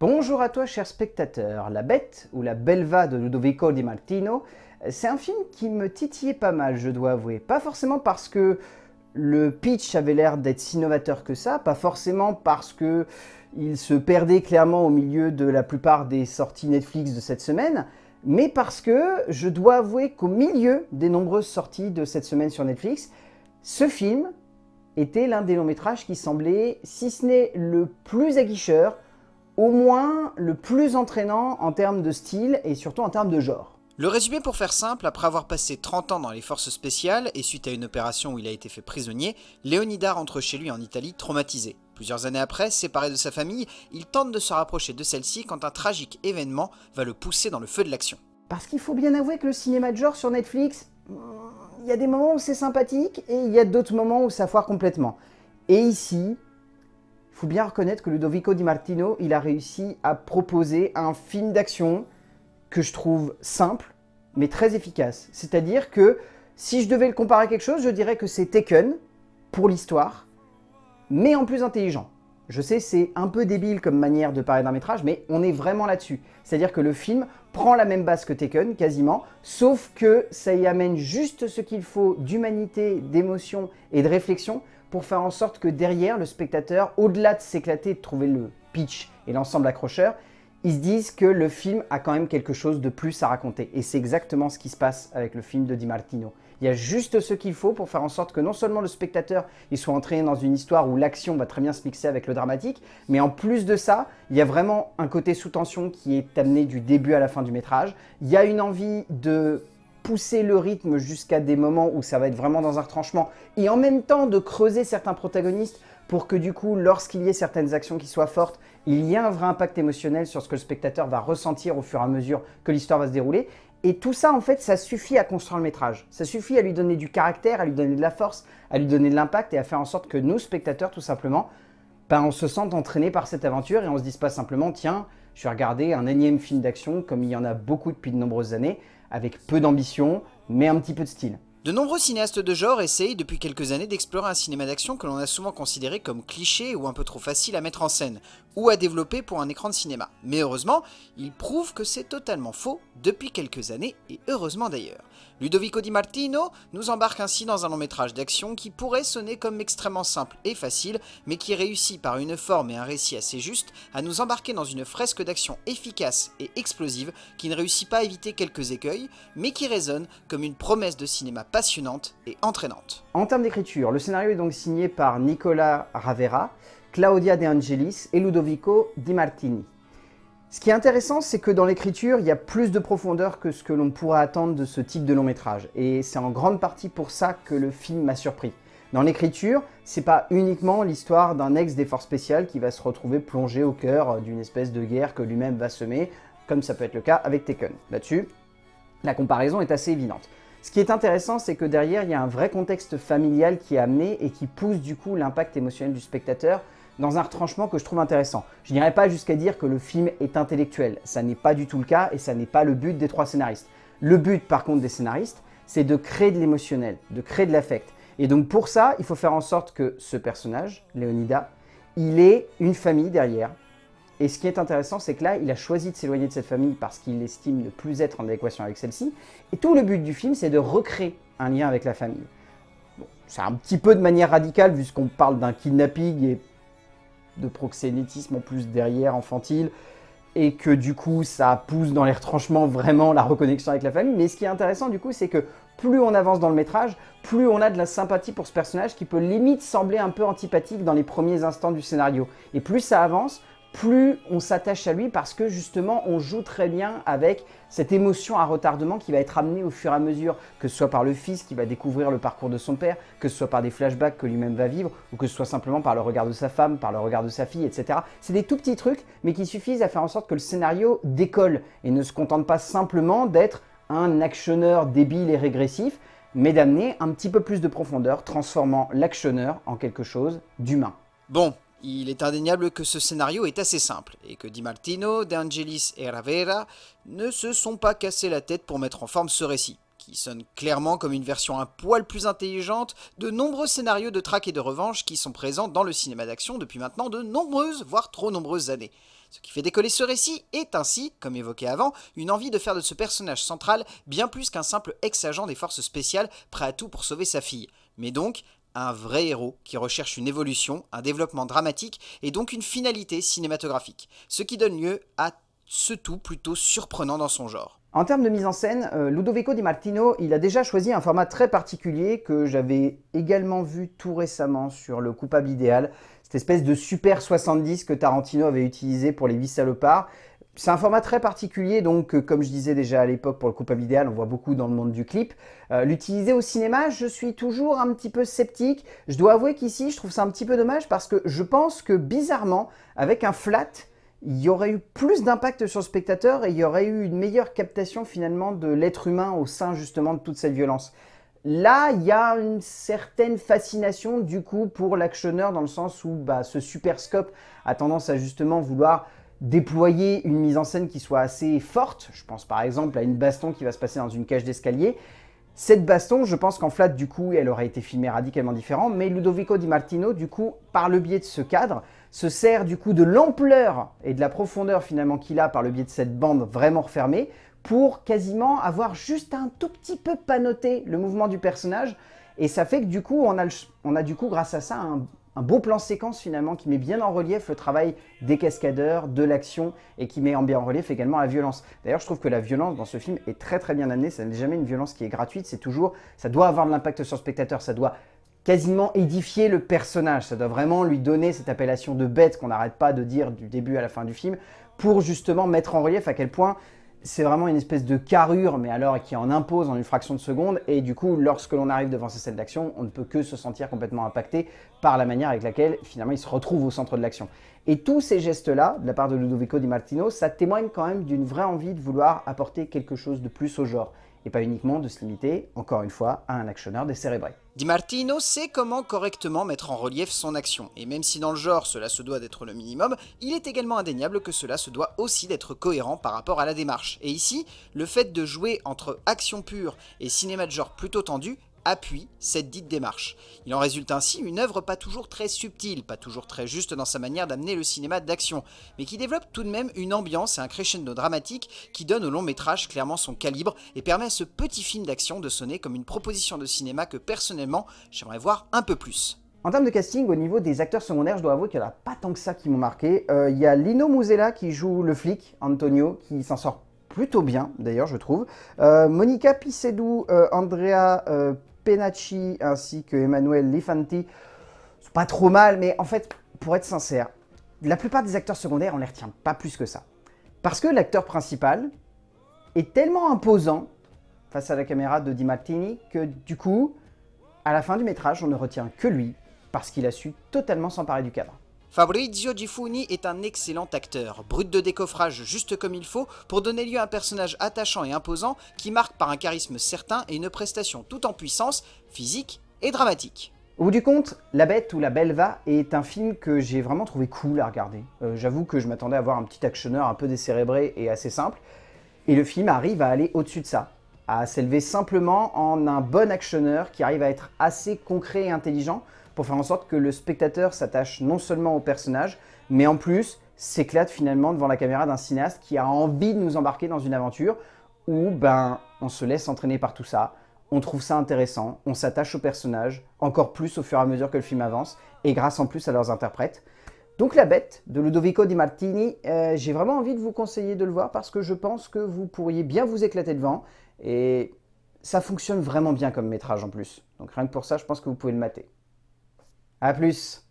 Bonjour à toi cher spectateur, La Bête ou La Belva de Ludovico Di Martino, c'est un film qui me titillait pas mal, je dois avouer. Pas forcément parce que le pitch avait l'air d'être si novateur que ça, pas forcément parce que il se perdait clairement au milieu de la plupart des sorties Netflix de cette semaine, mais parce que je dois avouer qu'au milieu des nombreuses sorties de cette semaine sur Netflix, ce film était l'un des longs métrages qui semblait, si ce n'est le plus aguicheur, au moins le plus entraînant en termes de style et surtout en termes de genre. Le résumé pour faire simple, après avoir passé 30 ans dans les forces spéciales et suite à une opération où il a été fait prisonnier, Leonida rentre chez lui en Italie traumatisé. Plusieurs années après, séparé de sa famille, il tente de se rapprocher de celle-ci quand un tragique événement va le pousser dans le feu de l'action. Parce qu'il faut bien avouer que le cinéma de genre sur Netflix, il y a des moments où c'est sympathique et il y a d'autres moments où ça foire complètement. Et ici, il faut bien reconnaître que Ludovico Di Martino, il a réussi à proposer un film d'action que je trouve simple, mais très efficace. C'est-à-dire que si je devais le comparer à quelque chose, je dirais que c'est Taken, pour l'histoire, mais en plus intelligent. Je sais, c'est un peu débile comme manière de parler d'un métrage, mais on est vraiment là-dessus. C'est-à-dire que le film prend la même base que Taken, quasiment, sauf que ça y amène juste ce qu'il faut d'humanité, d'émotion et de réflexion pour faire en sorte que derrière, le spectateur, au-delà de s'éclater, de trouver le pitch et l'ensemble accrocheur, ils se disent que le film a quand même quelque chose de plus à raconter. Et c'est exactement ce qui se passe avec le film de Di Martino. Il y a juste ce qu'il faut pour faire en sorte que non seulement le spectateur il soit entraîné dans une histoire où l'action va très bien se mixer avec le dramatique, mais en plus de ça, il y a vraiment un côté sous tension qui est amené du début à la fin du métrage. Il y a une envie de pousser le rythme jusqu'à des moments où ça va être vraiment dans un retranchement et en même temps de creuser certains protagonistes pour que du coup, lorsqu'il y ait certaines actions qui soient fortes, il y ait un vrai impact émotionnel sur ce que le spectateur va ressentir au fur et à mesure que l'histoire va se dérouler. Et tout ça, en fait, ça suffit à construire le métrage. Ça suffit à lui donner du caractère, à lui donner de la force, à lui donner de l'impact et à faire en sorte que nous, spectateurs, tout simplement, on se sente entraînés par cette aventure et on se dise pas simplement, tiens, je vais regarder un énième film d'action comme il y en a beaucoup depuis de nombreuses années, avec peu d'ambition, mais un petit peu de style. De nombreux cinéastes de genre essayent depuis quelques années d'explorer un cinéma d'action que l'on a souvent considéré comme cliché ou un peu trop facile à mettre en scène, ou à développer pour un écran de cinéma. Mais heureusement, ils prouvent que c'est totalement faux depuis quelques années, et heureusement d'ailleurs. Ludovico Di Martino nous embarque ainsi dans un long métrage d'action qui pourrait sonner comme extrêmement simple et facile, mais qui réussit par une forme et un récit assez juste à nous embarquer dans une fresque d'action efficace et explosive qui ne réussit pas à éviter quelques écueils, mais qui résonne comme une promesse de cinéma passionnante et entraînante. En termes d'écriture, le scénario est donc signé par Nicola Ravera, Claudia De Angelis et Ludovico Di Martini. Ce qui est intéressant, c'est que dans l'écriture, il y a plus de profondeur que ce que l'on pourrait attendre de ce type de long métrage. Et c'est en grande partie pour ça que le film m'a surpris. Dans l'écriture, c'est pas uniquement l'histoire d'un ex des forces spéciales qui va se retrouver plongé au cœur d'une espèce de guerre que lui-même va semer, comme ça peut être le cas avec Taken. Là-dessus, la comparaison est assez évidente. Ce qui est intéressant, c'est que derrière, il y a un vrai contexte familial qui est amené et qui pousse du coup l'impact émotionnel du spectateur dans un retranchement que je trouve intéressant. Je n'irai pas jusqu'à dire que le film est intellectuel, ça n'est pas du tout le cas et ça n'est pas le but des trois scénaristes. Le but par contre des scénaristes, c'est de créer de l'émotionnel, de créer de l'affect. Et donc pour ça, il faut faire en sorte que ce personnage, Leonida, il ait une famille derrière. Et ce qui est intéressant, c'est que là, il a choisi de s'éloigner de cette famille parce qu'il estime ne plus être en adéquation avec celle-ci. Et tout le but du film, c'est de recréer un lien avec la famille. Bon, c'est un petit peu de manière radicale, vu qu'on parle d'un kidnapping et de proxénétisme en plus derrière, infantile, et que du coup, ça pousse dans les retranchements vraiment la reconnexion avec la famille. Mais ce qui est intéressant du coup, c'est que plus on avance dans le métrage, plus on a de la sympathie pour ce personnage qui peut limite sembler un peu antipathique dans les premiers instants du scénario. Et plus ça avance, plus on s'attache à lui parce que justement on joue très bien avec cette émotion à retardement qui va être amenée au fur et à mesure, que ce soit par le fils qui va découvrir le parcours de son père, que ce soit par des flashbacks que lui-même va vivre, ou que ce soit simplement par le regard de sa femme, par le regard de sa fille, etc. C'est des tout petits trucs, mais qui suffisent à faire en sorte que le scénario décolle et ne se contente pas simplement d'être un actionneur débile et régressif, mais d'amener un petit peu plus de profondeur, transformant l'actionneur en quelque chose d'humain. Bon, il est indéniable que ce scénario est assez simple, et que Di Martino, De Angelis et Ravera ne se sont pas cassé la tête pour mettre en forme ce récit, qui sonne clairement comme une version un poil plus intelligente de nombreux scénarios de traque et de revanche qui sont présents dans le cinéma d'action depuis maintenant de nombreuses, voire trop nombreuses années. Ce qui fait décoller ce récit est ainsi, comme évoqué avant, une envie de faire de ce personnage central bien plus qu'un simple ex-agent des forces spéciales prêt à tout pour sauver sa fille, mais donc un vrai héros qui recherche une évolution, un développement dramatique et donc une finalité cinématographique, ce qui donne lieu à ce tout plutôt surprenant dans son genre. En termes de mise en scène, Ludovico Di Martino, il a déjà choisi un format très particulier que j'avais également vu tout récemment sur Le Coupable Idéal, cette espèce de Super 70 que Tarantino avait utilisé pour Les 8 salopards. C'est un format très particulier, donc comme je disais déjà à l'époque pour Le Coupable Idéal, on voit beaucoup dans le monde du clip. L'utiliser au cinéma, je suis toujours un petit peu sceptique. Je dois avouer qu'ici, je trouve ça un petit peu dommage parce que je pense que bizarrement, avec un flat, il y aurait eu plus d'impact sur le spectateur et il y aurait eu une meilleure captation finalement de l'être humain au sein justement de toute cette violence. Là, il y a une certaine fascination du coup pour l'actionneur dans le sens où ce super scope a tendance à justement vouloir déployer une mise en scène qui soit assez forte. Je pense par exemple à une baston qui va se passer dans une cage d'escalier. Cette baston, je pense qu'en flat, du coup, elle aurait été filmée radicalement différent, mais Ludovico Di Martino, du coup, par le biais de ce cadre, se sert du coup de l'ampleur et de la profondeur finalement qu'il a par le biais de cette bande vraiment refermée pour quasiment avoir juste un tout petit peu panoté le mouvement du personnage. Et ça fait que du coup, on a du coup, grâce à ça, un beau plan séquence finalement qui met bien en relief le travail des cascadeurs, de l'action et qui met bien en relief également la violence. D'ailleurs, je trouve que la violence dans ce film est très très bien amenée. Ça n'est jamais une violence qui est gratuite, c'est toujours, ça doit avoir de l'impact sur le spectateur, ça doit quasiment édifier le personnage, ça doit vraiment lui donner cette appellation de bête qu'on n'arrête pas de dire du début à la fin du film pour justement mettre en relief à quel point c'est vraiment une espèce de carrure, mais alors qui en impose en une fraction de seconde. Et du coup, lorsque l'on arrive devant ces scènes d'action, on ne peut que se sentir complètement impacté par la manière avec laquelle, finalement, il se retrouve au centre de l'action. Et tous ces gestes-là, de la part de Ludovico Di Martino, ça témoigne quand même d'une vraie envie de vouloir apporter quelque chose de plus au genre. Et pas uniquement de se limiter, encore une fois, à un actionneur décérébré. Di Martino sait comment correctement mettre en relief son action, et même si dans le genre cela se doit d'être le minimum, il est également indéniable que cela se doit aussi d'être cohérent par rapport à la démarche. Et ici, le fait de jouer entre action pure et cinéma de genre plutôt tendu appuie cette dite démarche. Il en résulte ainsi une œuvre pas toujours très subtile, pas toujours très juste dans sa manière d'amener le cinéma d'action, mais qui développe tout de même une ambiance et un crescendo dramatique qui donne au long métrage clairement son calibre et permet à ce petit film d'action de sonner comme une proposition de cinéma que personnellement j'aimerais voir un peu plus. En termes de casting, au niveau des acteurs secondaires, je dois avouer qu'il n'y en a pas tant que ça qui m'ont marqué. Il y a Lino Musella qui joue le flic, Antonio, qui s'en sort plutôt bien d'ailleurs je trouve. Monica Piceddu, Andrea Penacci ainsi que Emmanuel Lifanti, c'est pas trop mal, mais en fait, pour être sincère, la plupart des acteurs secondaires, on les retient pas plus que ça. Parce que l'acteur principal est tellement imposant face à la caméra de Di Martino que du coup, à la fin du métrage, on ne retient que lui, parce qu'il a su totalement s'emparer du cadre. Fabrizio Gifuni est un excellent acteur, brut de décoffrage juste comme il faut pour donner lieu à un personnage attachant et imposant qui marque par un charisme certain et une prestation tout en puissance, physique et dramatique. Au bout du compte, La Bête ou La Belva est un film que j'ai vraiment trouvé cool à regarder. J'avoue que je m'attendais à voir un petit actionneur un peu décérébré et assez simple, et le film arrive à aller au-dessus de ça, à s'élever simplement en un bon actionneur qui arrive à être assez concret et intelligent, pour faire en sorte que le spectateur s'attache non seulement au personnage, mais en plus s'éclate finalement devant la caméra d'un cinéaste qui a envie de nous embarquer dans une aventure où on se laisse entraîner par tout ça, on trouve ça intéressant, on s'attache au personnage, encore plus au fur et à mesure que le film avance, et grâce en plus à leurs interprètes. Donc La Bête de Ludovico Di Martino, j'ai vraiment envie de vous conseiller de le voir parce que je pense que vous pourriez bien vous éclater devant, et ça fonctionne vraiment bien comme métrage en plus. Donc rien que pour ça, je pense que vous pouvez le mater. A plus!